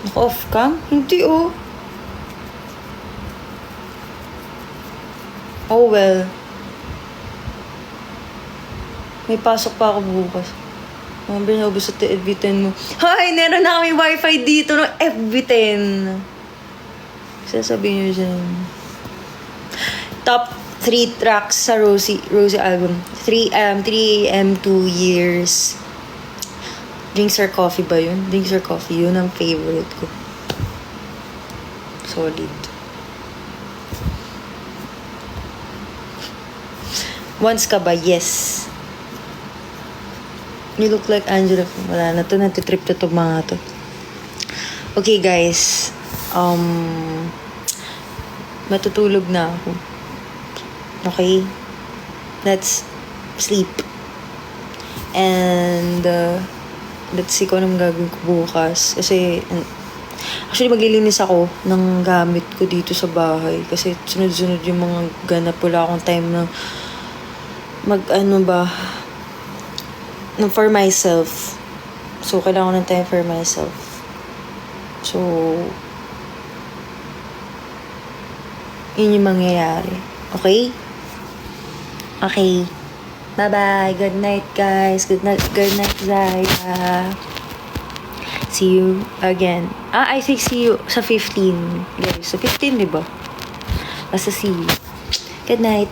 Naka-off cam? Hindi oh. Oh well. May pasok pa ako bukas. Remember na ubos sa FB10 mo. Hay! Meron na kami wifi dito ng FB10. Sasabihin nyo dyan. Top 3 tracks sa Rosie album. 3 AM 2 years. Drinks or coffee ba yun? Drinks or coffee. Yun ang favorite ko. Solid. Once ka ba? Yes. You look like Angela. Wala na to. Natitrip na to mga to. Okay, guys. Matutulog na ako. Okay? Let's sleep. And, let's see kung anong gagawin ko bukas. Kasi, actually, maglilinis ako ng gamit ko dito sa bahay. Kasi, sunod-sunod yung mga ganap. Wala akong time na for myself. So, kailangan ko ng time for myself. So, yun yung mangyayari. Okay? Okay. Bye-bye. Good night, guys. Good night, Zaya. See you again. I think see you sa 15. Guys, sa 15, di ba? Basta see you. Good night.